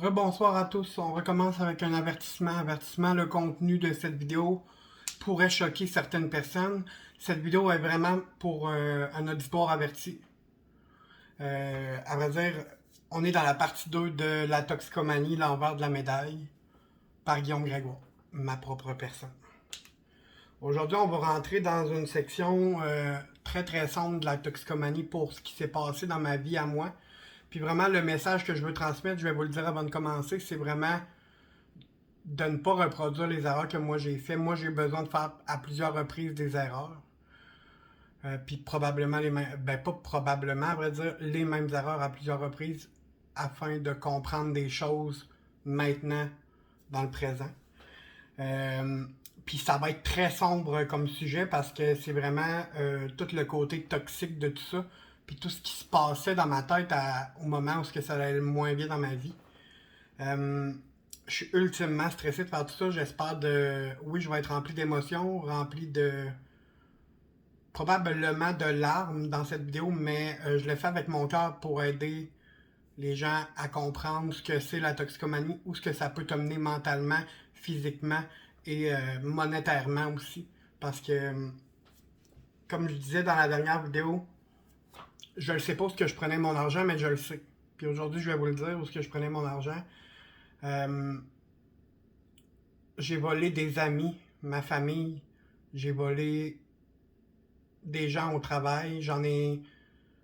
Rebonsoir à tous, on recommence avec un avertissement. Avertissement, le contenu de cette vidéo pourrait choquer certaines personnes. Cette vidéo est vraiment pour un auditoire averti. À vrai dire, on est dans la partie 2 de la toxicomanie, l'envers de la médaille, par Guillaume Grégoire, ma propre personne. Aujourd'hui, on va rentrer dans une section très très sombre de la toxicomanie pour ce qui s'est passé dans ma vie à moi. Puis vraiment, le message que je veux transmettre, je vais vous le dire avant de commencer, c'est vraiment de ne pas reproduire les erreurs que moi j'ai fait. Moi, j'ai besoin de faire à plusieurs reprises des erreurs. Puis probablement les mêmes, ben pas probablement, à vrai dire, les mêmes erreurs à plusieurs reprises afin de comprendre des choses maintenant, dans le présent. Puis ça va être très sombre comme sujet parce que c'est vraiment tout le côté toxique de tout ça. Puis tout ce qui se passait dans ma tête au moment où ça allait le moins bien dans ma vie. Je suis ultimement stressé de faire tout ça. J'espère Oui, je vais être rempli d'émotions, rempli de... probablement de larmes dans cette vidéo, mais je le fais avec mon cœur pour aider les gens à comprendre ce que c'est la toxicomanie, ou ce que ça peut t'amener mentalement, physiquement et monétairement aussi. Parce que, comme je disais dans la dernière vidéo, je ne sais pas où je prenais mon argent, mais je le sais. Puis aujourd'hui, je vais vous le dire où je prenais mon argent. J'ai volé des amis, ma famille, j'ai volé des gens au travail, j'en ai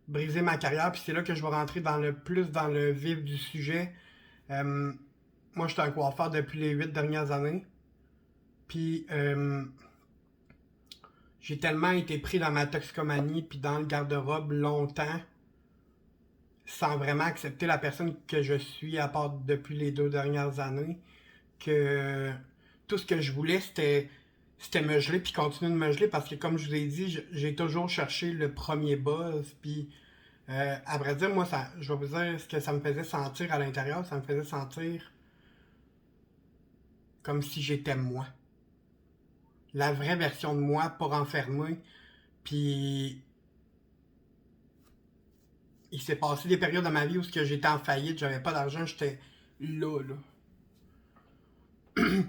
brisé ma carrière, puis c'est là que je vais rentrer dans le vif du sujet. Moi, j'étais un coiffeur depuis les 8 dernières années, puis j'ai tellement été pris dans ma toxicomanie, puis dans le garde-robe longtemps, sans vraiment accepter la personne que je suis, à part depuis les 2 dernières années, que tout ce que je voulais, c'était me geler puis continuer de me geler parce que, comme je vous ai dit, j'ai toujours cherché le premier buzz. Puis, à vrai dire, moi, je vais vous dire ce que ça me faisait sentir à l'intérieur. Ça me faisait sentir comme si j'étais moi. La vraie version de moi, pas renfermée. Puis, il s'est passé des périodes dans ma vie où j'étais en faillite, j'avais pas d'argent, j'étais là.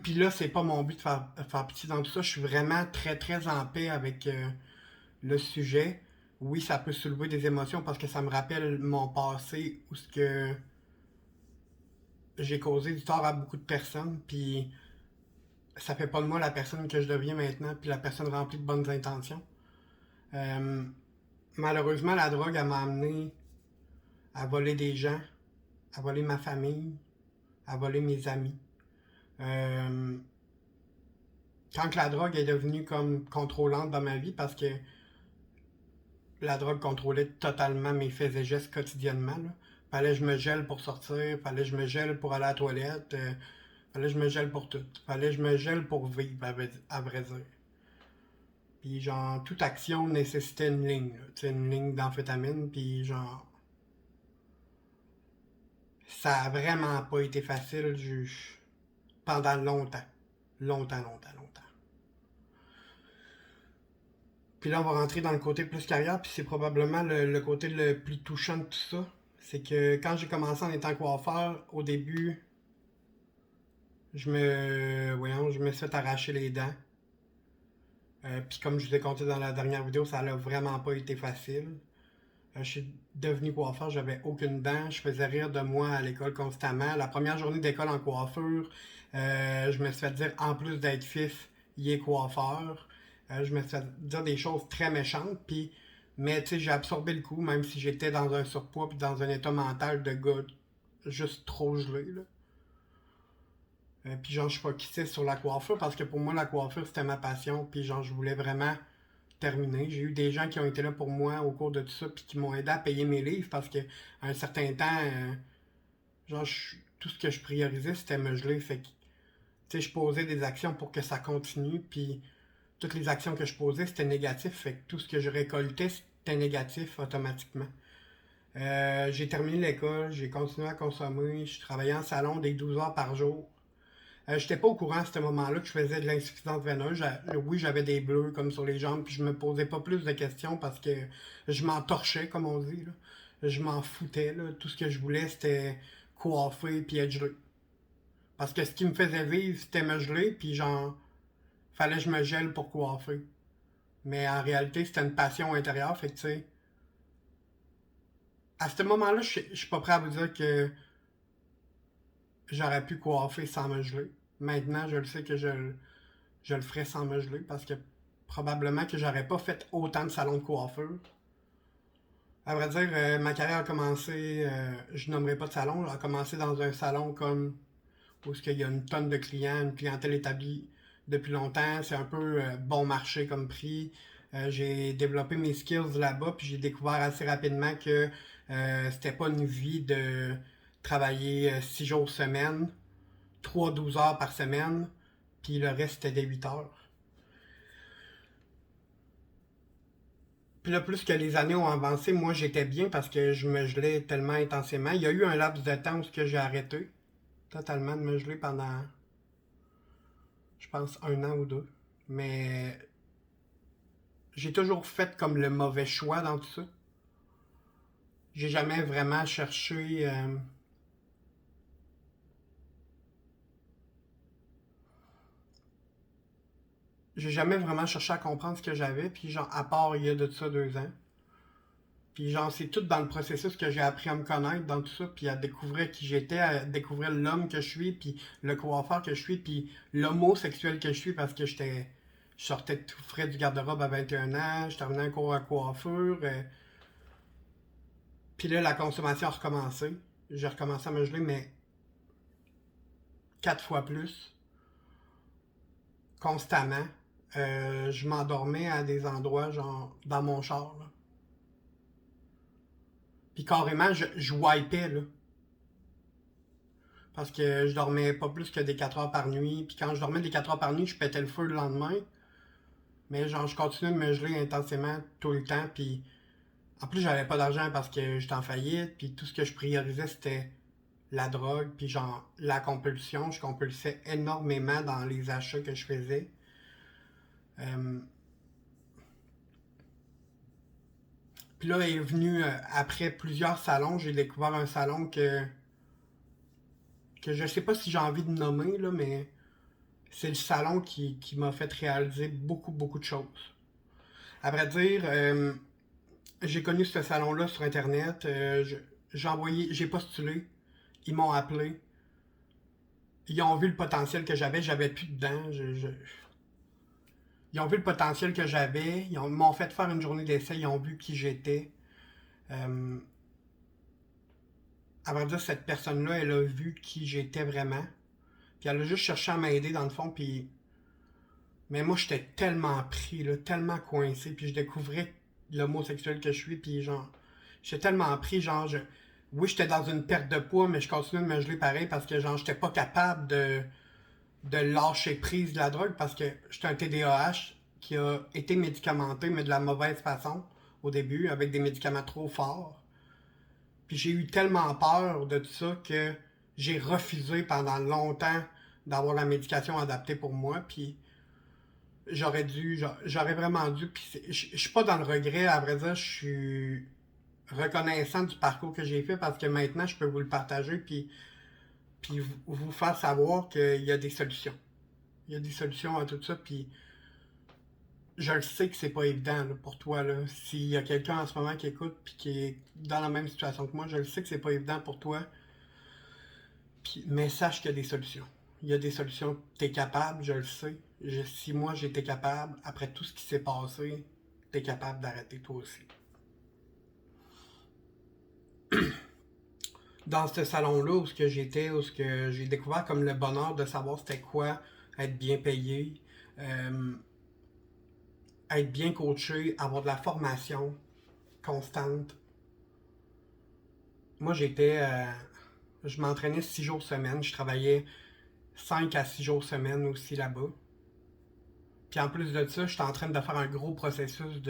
Puis là, c'est pas mon but de faire pitié dans tout ça. Je suis vraiment très, très en paix avec le sujet. Oui, ça peut soulever des émotions parce que ça me rappelle mon passé où j'ai causé du tort à beaucoup de personnes. Puis ça fait pas de moi la personne que je deviens maintenant, puis la personne remplie de bonnes intentions. Euh, Malheureusement, la drogue, elle m'a amené à voler des gens, à voler ma famille, à voler mes amis. Quand la drogue est devenue comme contrôlante dans ma vie, parce que la drogue contrôlait totalement mes faits et gestes quotidiennement. Là. Fallait que je me gèle pour sortir, fallait que je me gèle pour aller à la toilette, fallait que je me gèle pour tout. Fallait que je me gèle pour vivre, à vrai dire. Puis genre, toute action nécessitait une ligne, une ligne d'amphétamine, puis genre... Ça a vraiment pas été facile pendant longtemps. Longtemps. Puis là, on va rentrer dans le côté plus carrière, puis c'est probablement le côté le plus touchant de tout ça. C'est que quand j'ai commencé en étant coiffeur, au début, je me suis fait arracher les dents. Puis comme je vous ai conté dans la dernière vidéo, ça n'a vraiment pas été facile. Je suis devenu coiffeur, j'avais aucune dent, je faisais rire de moi à l'école constamment. La première journée d'école en coiffure, je me suis fait dire, en plus d'être fif, il est coiffeur. Je me suis fait dire des choses très méchantes, mais tu sais, j'ai absorbé le coup, même si j'étais dans un surpoids puis dans un état mental de gars juste trop gelé, là. Puis genre, je focusais sur la coiffure parce que pour moi, la coiffure, c'était ma passion. Puis genre, je voulais vraiment terminer. J'ai eu des gens qui ont été là pour moi au cours de tout ça puis qui m'ont aidé à payer mes livres parce que à un certain temps, genre, tout ce que je priorisais, c'était me geler. Fait que, tu sais, je posais des actions pour que ça continue. Puis toutes les actions que je posais, c'était négatif. Fait que tout ce que je récoltais, c'était négatif automatiquement. J'ai terminé l'école, j'ai continué à consommer, je travaillais en salon des 12 heures par jour. J'étais pas au courant à ce moment-là que je faisais de l'insuffisance veineuse. Oui, j'avais des bleus comme sur les jambes, puis je me posais pas plus de questions parce que je m'en torchais, comme on dit. Là. Je m'en foutais. Là. Tout ce que je voulais, c'était coiffer puis être gelé. Parce que ce qui me faisait vivre, c'était me geler, puis genre, fallait que je me gèle pour coiffer. Mais en réalité, c'était une passion intérieure, fait que tu sais, à ce moment-là, je suis pas prêt à vous dire que j'aurais pu coiffer sans me geler. Maintenant, je le sais que je le ferais sans me geler, parce que probablement que j'aurais pas fait autant de salons de coiffure. À vrai dire, ma carrière a commencé, je nommerai pas de salon, a commencé dans un salon comme où il y a une tonne de clients, une clientèle établie depuis longtemps, c'est un peu bon marché comme prix. J'ai développé mes skills là-bas, puis j'ai découvert assez rapidement que c'était pas une vie de travailler 6 jours semaine, 3 12 heures par semaine, puis le reste c'était des 8 heures. Puis là, plus que les années ont avancé, moi j'étais bien parce que je me gelais tellement intensément. Il y a eu un laps de temps où j'ai arrêté totalement de me geler pendant, je pense, 1 an ou 2. Mais j'ai toujours fait comme le mauvais choix dans tout ça. J'ai jamais vraiment cherché. J'ai jamais vraiment cherché à comprendre ce que j'avais. Puis genre, à part il y a de ça 2 ans. Puis genre, c'est tout dans le processus que j'ai appris à me connaître dans tout ça. Puis à découvrir qui j'étais, à découvrir l'homme que je suis, puis le coiffeur que je suis, puis l'homosexuel que je suis parce que je sortais tout frais du garde-robe à 21 ans, je terminais un cours à coiffure. Puis là, la consommation a recommencé. J'ai recommencé à me geler, mais 4 fois plus, constamment. Je m'endormais à des endroits, genre dans mon char. Là. Puis carrément, je wipais, là. Parce que je dormais pas plus que des 4 heures par nuit. Puis quand je dormais des 4 heures par nuit, je pétais le feu le lendemain. Mais genre, je continuais de me geler intensément tout le temps. Puis en plus, j'avais pas d'argent parce que j'étais en faillite. Puis tout ce que je priorisais, c'était la drogue. Puis genre, la compulsion. Je compulsais énormément dans les achats que je faisais. Euh, Puis là est venu, après plusieurs salons, j'ai découvert un salon que je sais pas si j'ai envie de nommer, là, mais c'est le salon qui m'a fait réaliser beaucoup, beaucoup de choses. À vrai dire, j'ai connu ce salon-là sur Internet. J'ai envoyé, j'ai postulé. Ils m'ont appelé. Ils ont vu le potentiel que j'avais plus dedans. Ils ont vu le potentiel que j'avais. M'ont fait faire une journée d'essai. Ils ont vu qui j'étais. Euh, à vrai dire, cette personne-là, elle a vu qui j'étais vraiment. Puis elle a juste cherché à m'aider dans le fond. Puis mais moi, j'étais tellement pris, là, tellement coincé, puis je découvrais l'homosexuel que je suis, puis genre, j'étais tellement pris, genre, oui, j'étais dans une perte de poids, mais je continuais de me geler pareil parce que, genre, j'étais pas capable de lâcher prise de la drogue parce que j'étais un TDAH qui a été médicamenté, mais de la mauvaise façon au début, avec des médicaments trop forts. Puis j'ai eu tellement peur de tout ça que j'ai refusé pendant longtemps d'avoir la médication adaptée pour moi, puis j'aurais vraiment dû, puis je suis pas dans le regret, à vrai dire, je suis reconnaissant du parcours que j'ai fait parce que maintenant, je peux vous le partager, puis vous faire savoir qu'il y a des solutions. Il y a des solutions à tout ça, puis je le sais que c'est pas évident là, pour toi. Là. S'il y a quelqu'un en ce moment qui écoute puis qui est dans la même situation que moi, je le sais que c'est pas évident pour toi. Puis, mais sache qu'il y a des solutions. Il y a des solutions. T'es capable, je le sais. Si moi j'étais capable, après tout ce qui s'est passé, t'es capable d'arrêter toi aussi. Dans ce salon-là où ce que j'étais, où ce que j'ai découvert comme le bonheur de savoir c'était quoi être bien payé, euh, être bien coaché, avoir de la formation constante. Moi je m'entraînais 6 jours semaine, je travaillais 5 à 6 jours semaine aussi là-bas. Puis en plus de ça, j'étais en train de faire un gros processus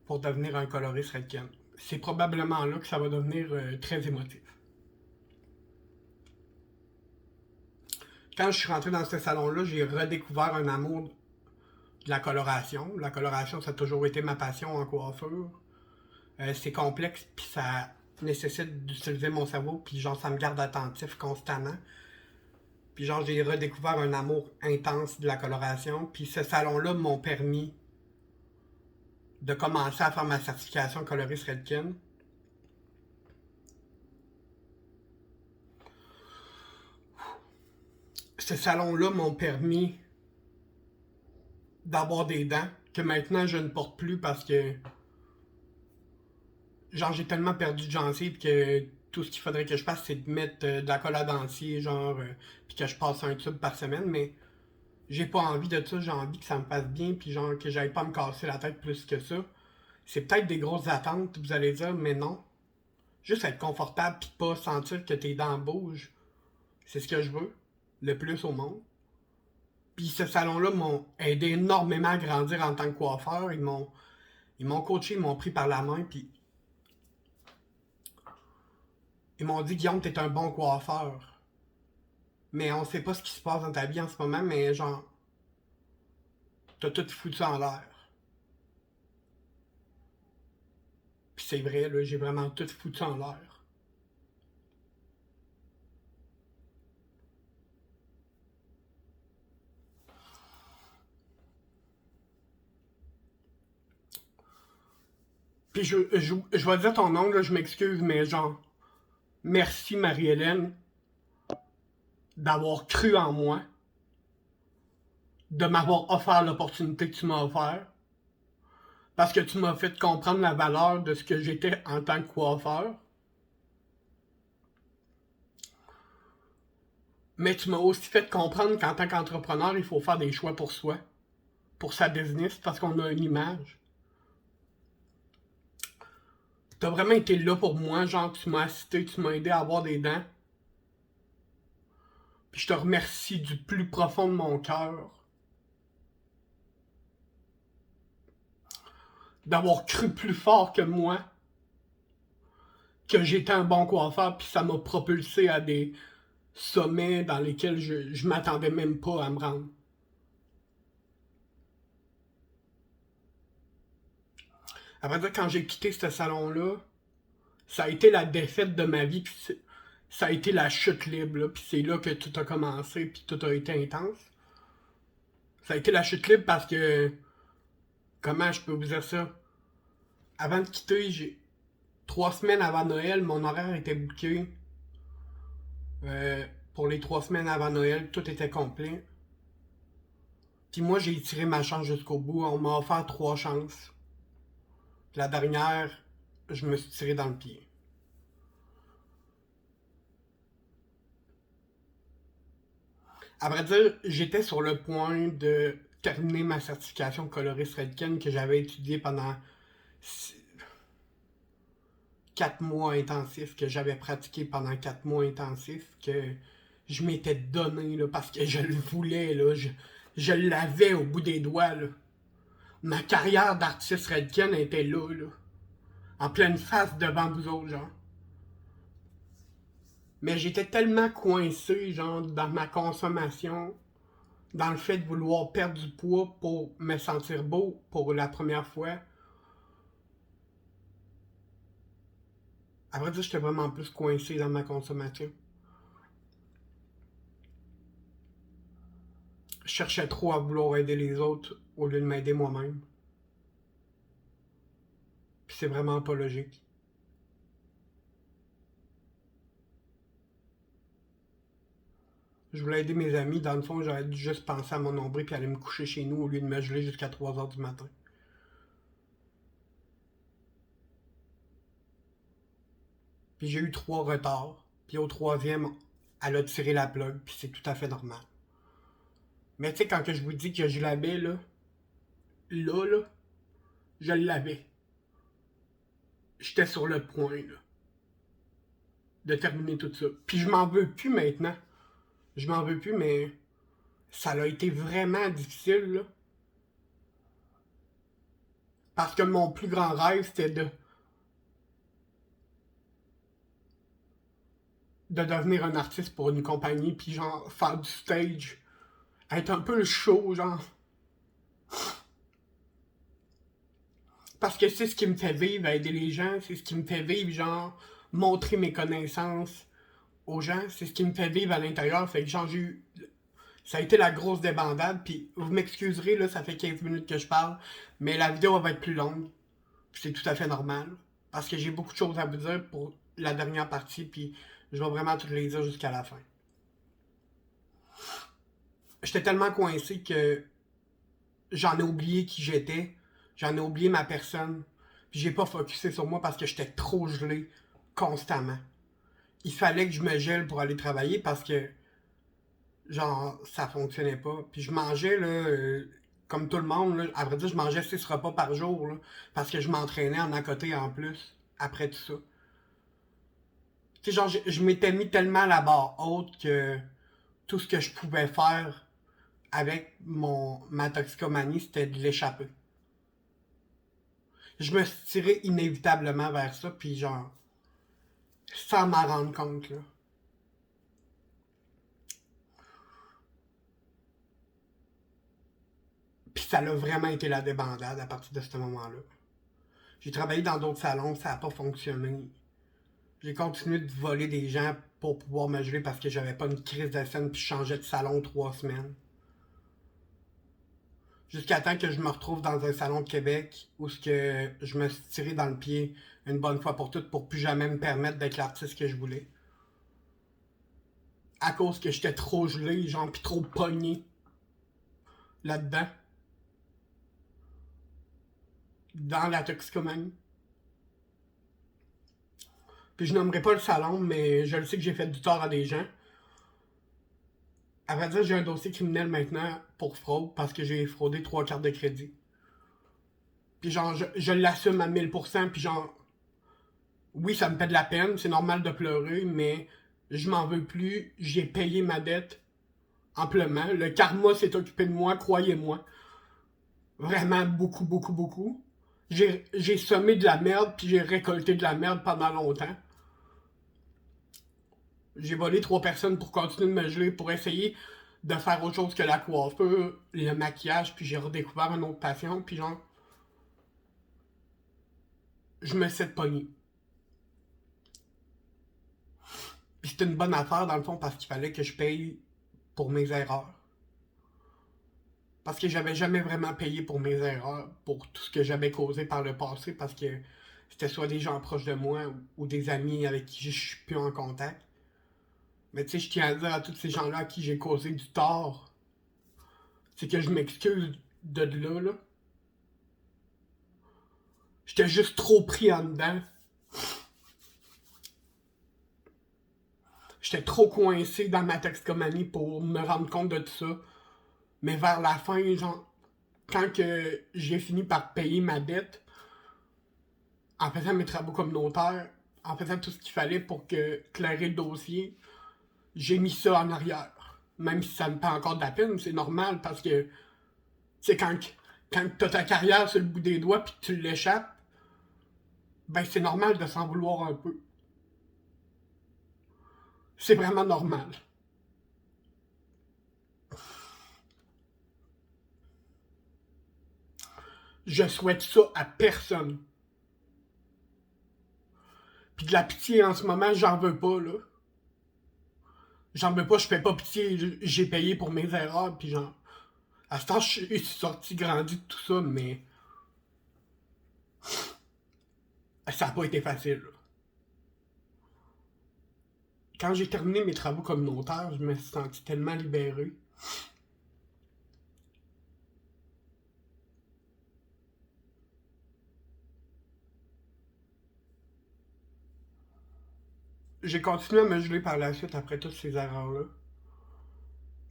pour devenir un coloriste Redken. C'est probablement là que ça va devenir très émotif. Quand je suis rentré dans ce salon-là, j'ai redécouvert un amour de la coloration. La coloration, ça a toujours été ma passion en coiffure. C'est complexe, puis nécessite d'utiliser mon cerveau, puis genre, ça me garde attentif constamment. Puis genre, j'ai redécouvert un amour intense de la coloration. Puis ce salon-là m'ont permis de commencer à faire ma certification coloriste Redken. Ce salon-là m'ont permis d'avoir des dents que maintenant je ne porte plus parce que genre j'ai tellement perdu de gencives que tout ce qu'il faudrait que je fasse c'est de mettre de la colle à dentier genre puis que je passe un tube par semaine, mais j'ai pas envie de ça, j'ai envie que ça me fasse bien puis genre que j'aille pas me casser la tête plus que ça. C'est peut-être des grosses attentes, vous allez dire, mais non. Juste être confortable puis pas sentir que tes dents bougent, c'est ce que je veux le plus au monde. Puis ce salon-là m'ont aidé énormément à grandir en tant que coiffeur. Ils m'ont coaché, ils m'ont pris par la main, puis ils m'ont dit Guillaume, t'es un bon coiffeur. Mais on sait pas ce qui se passe dans ta vie en ce moment, mais genre, t'as tout foutu en l'air. Puis c'est vrai, là, j'ai vraiment tout foutu en l'air. Puis je vais dire ton nom, là, je m'excuse, mais genre, merci Marie-Hélène d'avoir cru en moi, de m'avoir offert l'opportunité que tu m'as offert, parce que tu m'as fait comprendre la valeur de ce que j'étais en tant que coiffeur. Mais tu m'as aussi fait comprendre qu'en tant qu'entrepreneur, il faut faire des choix pour soi, pour sa business, parce qu'on a une image. T'as vraiment été là pour moi, genre tu m'as assisté, tu m'as aidé à avoir des dents. Puis je te remercie du plus profond de mon cœur d'avoir cru plus fort que moi que j'étais un bon coiffeur, puis ça m'a propulsé à des sommets dans lesquels je m'attendais même pas à me rendre. Après ça, quand j'ai quitté ce salon-là, ça a été la défaite de ma vie, puis ça a été la chute libre, là, puis c'est là que tout a commencé, puis tout a été intense. Ça a été la chute libre parce que, comment je peux vous dire ça? Avant de quitter, 3 semaines avant Noël, mon horaire était booké. Pour les 3 semaines avant Noël, tout était complet. Puis moi, j'ai tiré ma chance jusqu'au bout. On m'a offert 3 chances. La dernière, je me suis tiré dans le pied. À vrai dire, j'étais sur le point de terminer ma certification coloriste Redken que j'avais étudiée pendant 4 mois intensifs, que j'avais pratiqué pendant 4 mois intensifs, que je m'étais donné là, parce que je le voulais, là, je l'avais au bout des doigts. Là. Ma carrière d'artiste Redken était là, en pleine face devant vous autres, genre. Mais j'étais tellement coincé, genre, dans ma consommation, dans le fait de vouloir perdre du poids pour me sentir beau pour la première fois. À vrai dire, j'étais vraiment plus coincé dans ma consommation. Je cherchais trop à vouloir aider les autres au lieu de m'aider moi-même. Puis c'est vraiment pas logique. Je voulais aider mes amis, dans le fond, j'aurais dû juste penser à mon nombril puis aller me coucher chez nous au lieu de me geler jusqu'à 3 h du matin. Puis j'ai eu 3 retards. Puis au troisième, elle a tiré la plug, puis c'est tout à fait normal. Mais tu sais, quand que je vous dis que je l'avais, là, je l'avais. J'étais sur le point, là, de terminer tout ça. Puis je m'en veux plus maintenant. Je m'en veux plus, mais ça a été vraiment difficile, là. Parce que mon plus grand rêve, c'était de devenir un artiste pour une compagnie, puis genre, faire du stage, être un peu le show, genre. Parce que c'est ce qui me fait vivre, aider les gens, c'est ce qui me fait vivre, genre, montrer mes connaissances aux gens. C'est ce qui me fait vivre à l'intérieur. Fait que genre, ça a été la grosse débandade. Puis vous m'excuserez, là, ça fait 15 minutes que je parle. Mais la vidéo va être plus longue. C'est tout à fait normal. Parce que j'ai beaucoup de choses à vous dire pour la dernière partie. Puis je vais vraiment toutes les dire jusqu'à la fin. J'étais tellement coincé que j'en ai oublié qui j'étais. J'en ai oublié ma personne. Puis j'ai pas focusé sur moi parce que j'étais trop gelé constamment. Il fallait que je me gèle pour aller travailler parce que genre ça fonctionnait pas. Puis je mangeais là comme tout le monde là, à vrai dire je mangeais 6 repas par jour là, parce que je m'entraînais en à côté en plus après tout ça. Tu sais genre je m'étais mis tellement la barre haute que tout ce que je pouvais faire avec ma toxicomanie c'était de l'échapper. Je me suis tiré inévitablement vers ça puis genre sans m'en rendre compte là. Puis ça a vraiment été la débandade à partir de ce moment-là. J'ai travaillé dans d'autres salons, ça n'a pas fonctionné. J'ai continué de voler des gens pour pouvoir me geler parce que j'avais pas une crise de scène puis je changeais de salon 3 semaines. Jusqu'à temps que je me retrouve dans un salon de Québec où je me suis tiré dans le pied une bonne fois pour toutes pour plus jamais me permettre d'être l'artiste que je voulais. À cause que j'étais trop gelé, genre, pis trop pogné là-dedans. Dans la toxicomanie. Puis je nommerai pas le salon, mais je le sais que j'ai fait du tort à des gens. À vrai dire, j'ai un dossier criminel maintenant pour fraude parce que j'ai fraudé 3 cartes de crédit. Puis genre, je l'assume à 1000%, puis genre, oui, ça me fait de la peine, c'est normal de pleurer, mais je m'en veux plus, j'ai payé ma dette amplement. Le karma s'est occupé de moi, croyez-moi. Vraiment beaucoup, beaucoup, beaucoup. J'ai semé de la merde, puis j'ai récolté de la merde pendant longtemps. J'ai volé 3 personnes pour continuer de me geler, pour essayer de faire autre chose que la coiffure, le maquillage, puis j'ai redécouvert une autre passion, puis genre, je me suis pogné. Puis c'était une bonne affaire dans le fond parce qu'il fallait que je paye pour mes erreurs. Parce que j'avais jamais vraiment payé pour mes erreurs, pour tout ce que j'avais causé par le passé, parce que c'était soit des gens proches de moi ou des amis avec qui je suis plus en contact. Mais tu sais, je tiens à dire à tous ces gens-là à qui j'ai causé du tort, c'est que je m'excuse de là, là. J'étais juste trop pris en dedans. J'étais trop coincé dans ma toxicomanie pour me rendre compte de tout ça. Mais vers la fin, genre, quand que j'ai fini par payer ma dette, en faisant mes travaux communautaires, en faisant tout ce qu'il fallait pour clairer le dossier, j'ai mis ça en arrière. Même si ça me fait encore de la peine, c'est normal parce que, tu sais, quand t'as ta carrière sur le bout des doigts puis que tu l'échappes, ben c'est normal de s'en vouloir un peu. C'est vraiment normal. Je souhaite ça à personne. Puis de la pitié en ce moment, j'en veux pas, là. J'en veux pas, je fais pas pitié, j'ai payé pour mes erreurs, puis genre... À ce temps, je suis sorti grandi de tout ça, mais... Ça a pas été facile, là. Quand j'ai terminé mes travaux communautaires, je me suis senti tellement libéré. J'ai continué à me geler par la suite après toutes ces erreurs-là.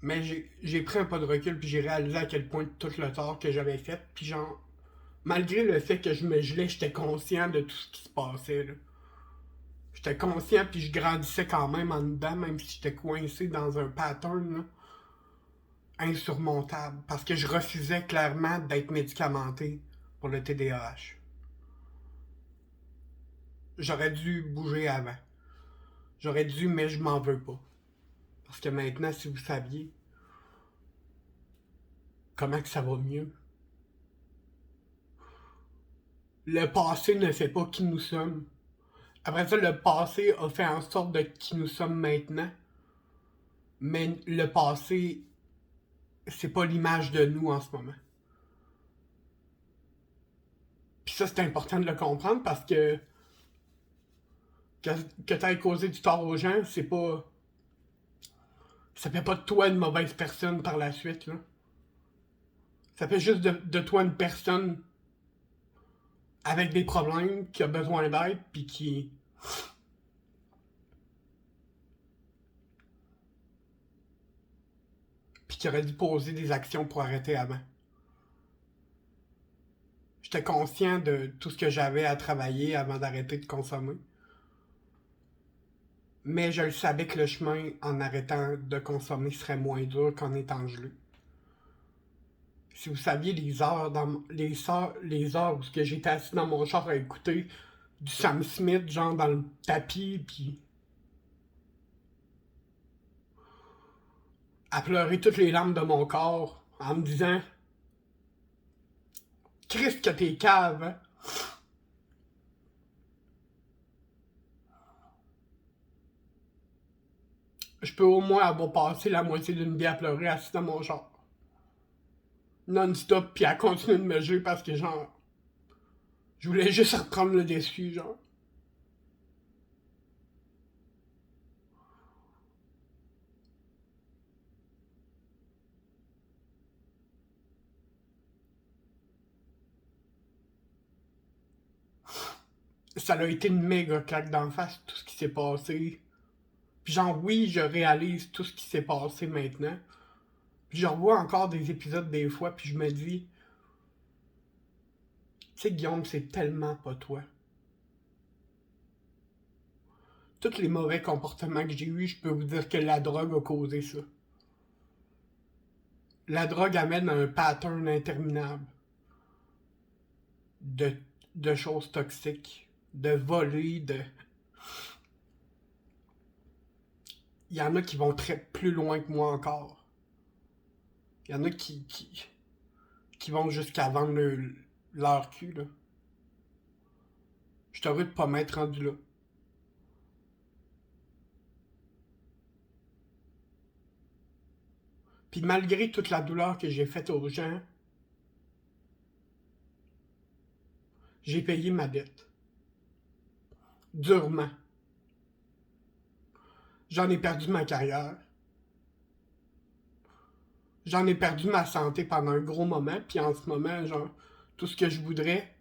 Mais j'ai pris un pas de recul puis j'ai réalisé à quel point tout le tort que j'avais fait. Puis genre, malgré le fait que je me gelais, j'étais conscient de tout ce qui se passait. Là. J'étais conscient puis je grandissais quand même en dedans, même si j'étais coincé dans un pattern là, insurmontable. Parce que je refusais clairement d'être médicamenté pour le TDAH. J'aurais dû bouger avant. J'aurais dû, mais je m'en veux pas. Parce que maintenant, si vous saviez comment que ça va mieux, le passé ne fait pas qui nous sommes. Après ça, le passé a fait en sorte de qui nous sommes maintenant. Mais le passé, c'est pas l'image de nous en ce moment. Puis ça, c'est important de le comprendre parce que, que t'aies causé du tort aux gens, c'est pas. Ça fait pas de toi une mauvaise personne par la suite, là. Ça fait juste de toi une personne avec des problèmes, qui a besoin d'aide, puis qui aurait dû poser des actions pour arrêter avant. J'étais conscient de tout ce que j'avais à travailler avant d'arrêter de consommer. Mais je le savais que le chemin en arrêtant de consommer serait moins dur qu'en étant gelé. Si vous saviez les heures où j'étais assis dans mon char à écouter du Sam Smith, genre dans le tapis, puis à pleurer toutes les larmes de mon corps en me disant Christ que t'es cave, hein? Je peux au moins avoir passé la moitié d'une vie à pleurer assis dans mon char. Non-stop, puis à continuer de me jouer parce que genre, je voulais juste reprendre le dessus, genre. Ça a été une méga claque d'en face, tout ce qui s'est passé. Puis genre, oui, je réalise tout ce qui s'est passé maintenant. Puis je revois encore des épisodes des fois, puis je me dis, tu sais, Guillaume, c'est tellement pas toi. Tous les mauvais comportements que j'ai eus, je peux vous dire que la drogue a causé ça. La drogue amène à un pattern interminable de, de choses toxiques, de voler, de... Il y en a qui vont très plus loin que moi encore. Il y en a qui vont jusqu'à vendre leur cul, là. Je suis heureux de pas m'être rendu là. Puis malgré toute la douleur que j'ai faite aux gens, j'ai payé ma dette. Durement. J'en ai perdu ma carrière. J'en ai perdu ma santé pendant un gros moment. Puis en ce moment, genre, tout ce que je voudrais,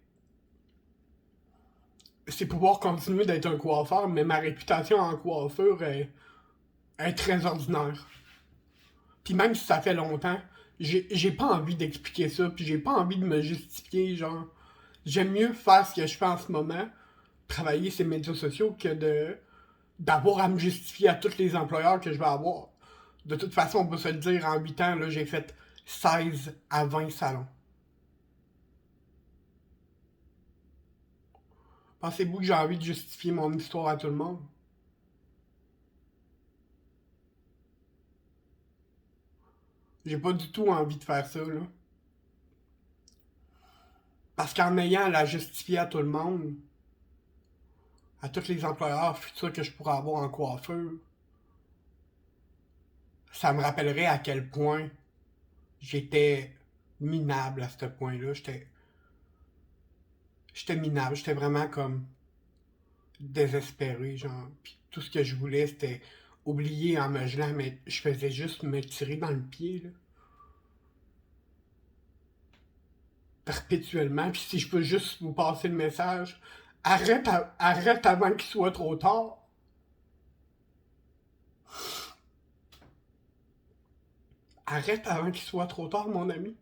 c'est pouvoir continuer d'être un coiffeur, mais ma réputation en coiffure est très ordinaire. Puis même si ça fait longtemps, j'ai pas envie d'expliquer ça, puis j'ai pas envie de me justifier, genre. J'aime mieux faire ce que je fais en ce moment, travailler ces médias sociaux, que d'avoir à me justifier à tous les employeurs que je vais avoir. De toute façon, on peut se le dire, en 8 ans, là, j'ai fait 16 à 20 salons. Pensez-vous que j'ai envie de justifier mon histoire à tout le monde? J'ai pas du tout envie de faire ça, là. Parce qu'en ayant à la justifier à tout le monde, à tous les employeurs futurs que je pourrais avoir en coiffeur, ça me rappellerait à quel point j'étais minable à ce point-là. J'étais minable, j'étais vraiment comme désespéré, genre. Puis tout ce que je voulais, c'était oublier en me gelant, mais je faisais juste me tirer dans le pied, là. Perpétuellement. Puis si je peux juste vous passer le message, arrête avant qu'il soit trop tard. Arrête avant qu'il soit trop tard, mon ami.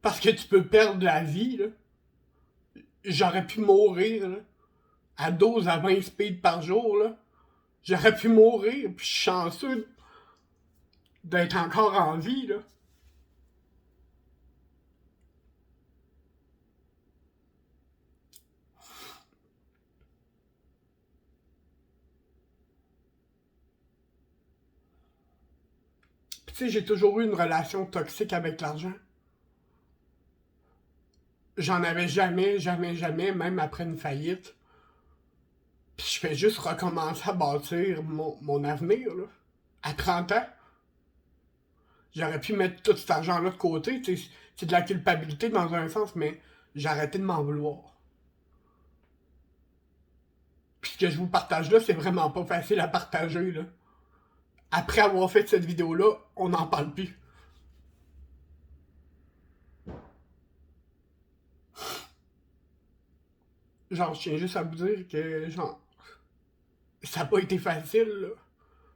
Parce que tu peux perdre la vie, là. J'aurais pu mourir, là. À 12 à 20 speeds par jour, là. J'aurais pu mourir, puis je suis chanceux d'être encore en vie, là. Puis tu sais, j'ai toujours eu une relation toxique avec l'argent. J'en avais jamais, jamais, jamais, même après une faillite. Puis je fais juste recommencer à bâtir mon avenir, là. À 30 ans, j'aurais pu mettre tout cet argent-là de côté, tu sais, c'est de la culpabilité dans un sens, mais j'ai arrêté de m'en vouloir. Puis ce que je vous partage là, c'est vraiment pas facile à partager, là. Après avoir fait cette vidéo-là, on n'en parle plus. Genre, je tiens juste à vous dire que, genre, ça n'a pas été facile, là.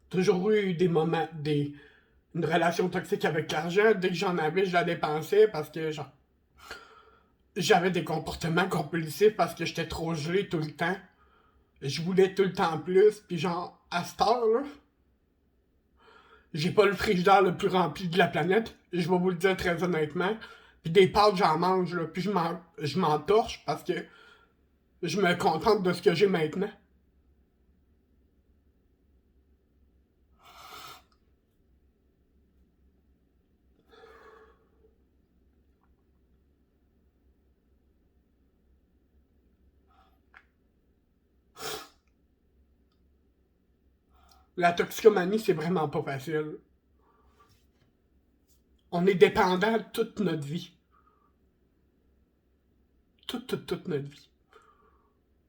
Toujours eu des moments, une relation toxique avec l'argent. Dès que j'en avais, je la dépensais parce que, genre, j'avais des comportements compulsifs parce que j'étais trop gelé tout le temps. Je voulais tout le temps plus, puis genre, à cette heure, là, j'ai pas le frigidaire le plus rempli de la planète, je vais vous le dire très honnêtement. Puis des pâtes, j'en mange, là, puis je m'en torche parce que je me contente de ce que j'ai maintenant. La toxicomanie, c'est vraiment pas facile. On est dépendant toute notre vie. Toute notre vie.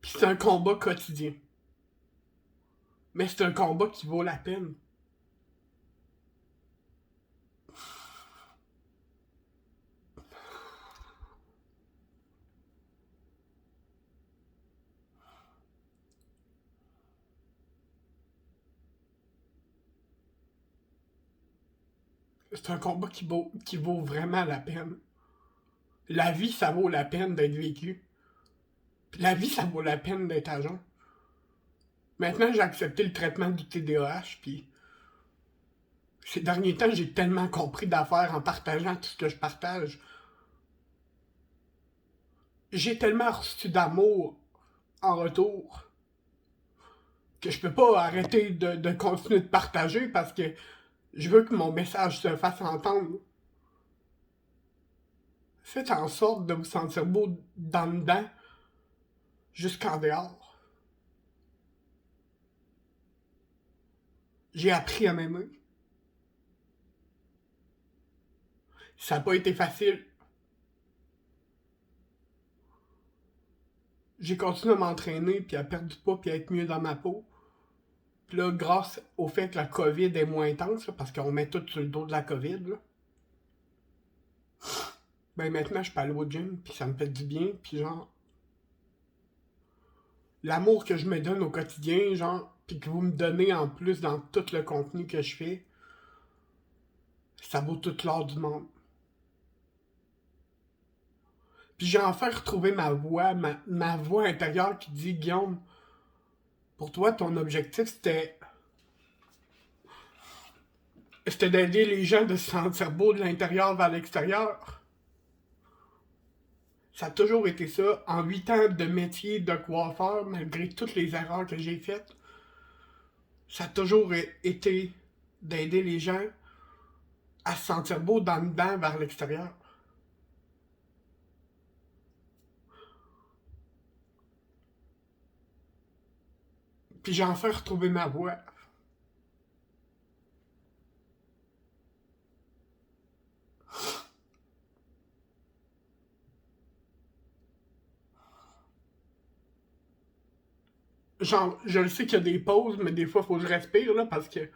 Puis c'est un combat quotidien. Mais c'est un combat qui vaut la peine. C'est un combat qui vaut vraiment la peine. La vie, ça vaut la peine d'être vécue. Puis la vie, ça vaut la peine d'être agent. Maintenant, j'ai accepté le traitement du TDAH, puis ces derniers temps, j'ai tellement compris d'affaires en partageant tout ce que je partage. J'ai tellement reçu d'amour en retour que je peux pas arrêter de continuer de partager parce que je veux que mon message se fasse entendre. Faites en sorte de vous sentir beau dans le dedans jusqu'en dehors. J'ai appris à m'aimer. Ça n'a pas été facile. J'ai continué à m'entraîner, puis à perdre du poids, puis à être mieux dans ma peau. Puis là, grâce au fait que la COVID est moins intense, là, parce qu'on met tout sur le dos de la COVID, là, ben maintenant, je peux aller au gym, puis ça me fait du bien, puis genre, l'amour que je me donne au quotidien, genre, puis que vous me donnez en plus dans tout le contenu que je fais, ça vaut tout l'or du monde. Puis j'ai enfin retrouvé ma voix, ma voix intérieure qui dit, Guillaume, pour toi, ton objectif, c'était d'aider les gens de se sentir beau de l'intérieur vers l'extérieur. Ça a toujours été ça. En 8 ans de métier de coiffeur, malgré toutes les erreurs que j'ai faites, ça a toujours été d'aider les gens à se sentir beau dans le dedans vers l'extérieur. Puis j'ai enfin retrouvé ma voix. Genre, je le sais qu'il y a des pauses, mais des fois, il faut que je respire, là, parce que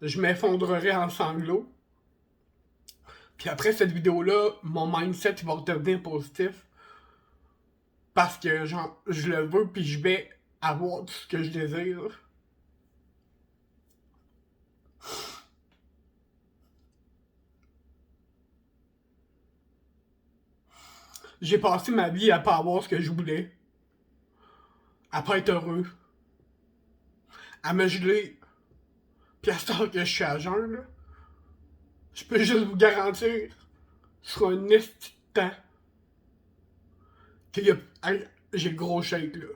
je m'effondrerais en sanglots. Puis après cette vidéo-là, mon mindset, il va redevenir positif. Parce que, genre, je le veux, puis je vais avoir tout ce que je désire. J'ai passé ma vie à pas avoir ce que je voulais. À pas être heureux. À me geler. Puis à ce temps que je suis à jeun, là, je peux juste vous garantir, sur un esti de temps, qu'il y a... Hey, j'ai le gros shake, là.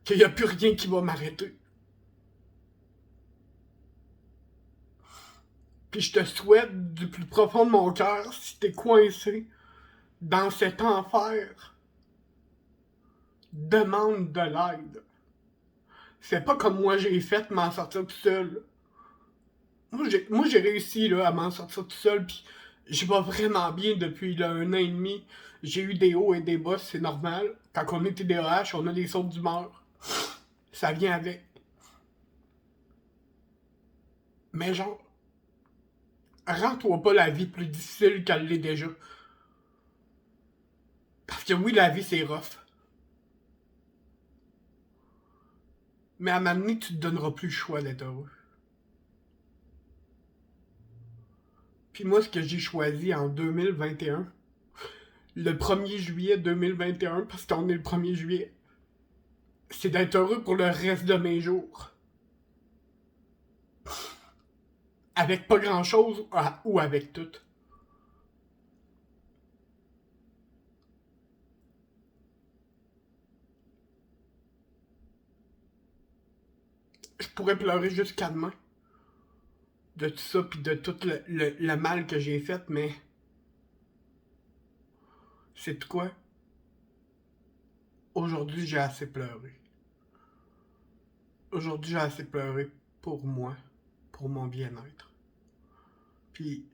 Qu'il y a plus rien qui va m'arrêter. Puis je te souhaite du plus profond de mon cœur, si t'es coincé dans cet enfer demande de l'aide. C'est pas comme moi j'ai fait m'en sortir tout seul. Moi j'ai réussi là, à m'en sortir tout seul, puis je vais vraiment bien depuis là, 1 an et demi. J'ai eu des hauts et des bas, c'est normal. Quand on est TDAH, on a des sautes d'humeur. Ça vient avec. Mais genre, rends-toi pas la vie plus difficile qu'elle l'est déjà. Parce que oui, la vie c'est rough. Mais à un moment donné, tu te donneras plus le choix d'être heureux. Puis moi, ce que j'ai choisi en 2021, le 1er juillet 2021, parce qu'on est le 1er juillet, c'est d'être heureux pour le reste de mes jours. Avec pas grand-chose ou avec tout. Je pourrais pleurer jusqu'à demain. De tout ça, puis de tout le mal que j'ai fait, mais... C'est quoi? Aujourd'hui, j'ai assez pleuré. Aujourd'hui, j'ai assez pleuré pour moi, pour mon bien-être. Puis,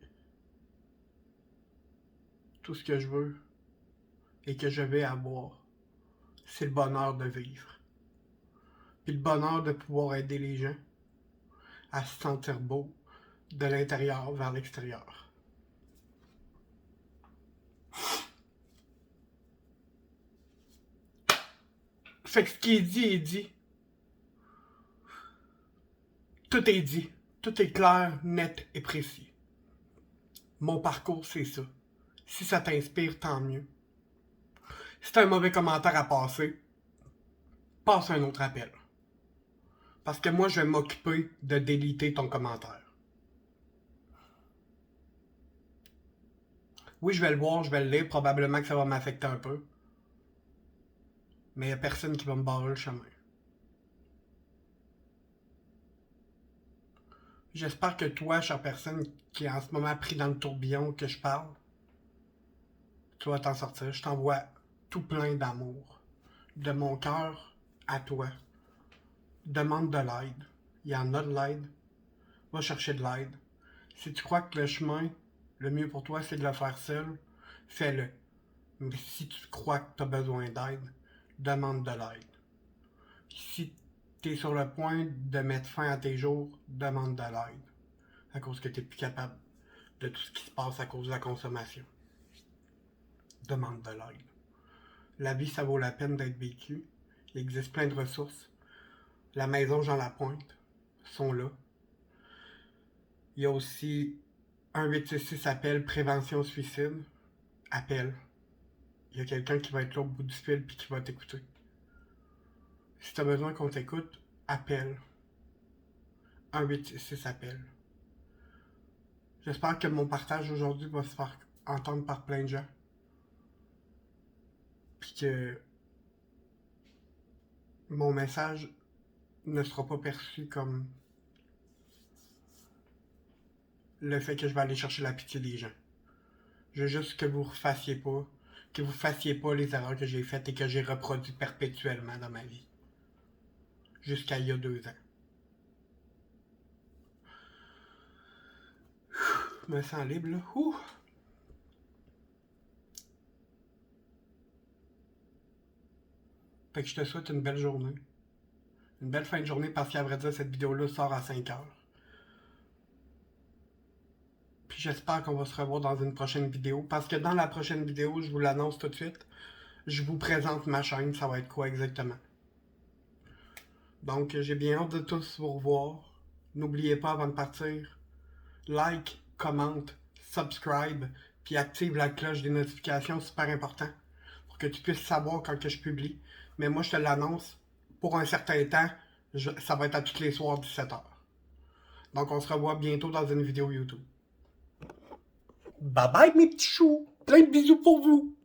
tout ce que je veux et que je vais avoir, c'est le bonheur de vivre. Puis le bonheur de pouvoir aider les gens à se sentir beau de l'intérieur vers l'extérieur. Fait que ce qui est dit est dit. Tout est dit. Tout est clair, net et précis. Mon parcours, c'est ça. Si ça t'inspire, tant mieux. Si t'as un mauvais commentaire à passer, passe un autre appel. Parce que moi, je vais m'occuper de déliter ton commentaire. Oui, je vais le voir, je vais le lire, probablement que ça va m'affecter un peu. Mais il n'y a personne qui va me barrer le chemin. J'espère que toi, chère personne qui est en ce moment pris dans le tourbillon que je parle, tu vas t'en sortir. Je t'envoie tout plein d'amour. De mon cœur à toi. Demande de l'aide. Il y en a de l'aide. Va chercher de l'aide. Si tu crois que le chemin, le mieux pour toi, c'est de le faire seul, fais-le. Mais si tu crois que tu as besoin d'aide, demande de l'aide. Si tu es sur le point de mettre fin à tes jours, demande de l'aide. À cause que tu n'es plus capable de tout ce qui se passe à cause de la consommation. Demande de l'aide. La vie, ça vaut la peine d'être vécue. Il existe plein de ressources. La maison Jean Lapointe sont là. Il y a aussi un 866 appel prévention suicide. Appelle. Il y a quelqu'un qui va être là au bout du fil puis qui va t'écouter. Si tu as besoin qu'on t'écoute, appelle. 1-866 appelle. J'espère que mon partage aujourd'hui va se faire entendre par plein de gens. Puis que mon message ne sera pas perçu comme le fait que je vais aller chercher la pitié des gens. Je veux juste que vous fassiez pas les erreurs que j'ai faites et que j'ai reproduites perpétuellement dans ma vie. Jusqu'à il y a 2 ans. Je me sens libre, là. Ouh. Fait que je te souhaite une belle journée. Une belle fin de journée parce qu'à vrai dire, cette vidéo-là sort à 5 heures. Puis j'espère qu'on va se revoir dans une prochaine vidéo. Parce que dans la prochaine vidéo, je vous l'annonce tout de suite, je vous présente ma chaîne. Ça va être quoi exactement? Donc, j'ai bien hâte de tous vous revoir. N'oubliez pas avant de partir, like, commente, subscribe, puis active la cloche des notifications, super important, pour que tu puisses savoir quand que je publie. Mais moi, je te l'annonce, pour un certain temps, ça va être à tous les soirs 17h. Donc, on se revoit bientôt dans une vidéo YouTube. Bye bye mes petits choux, plein de bisous pour vous.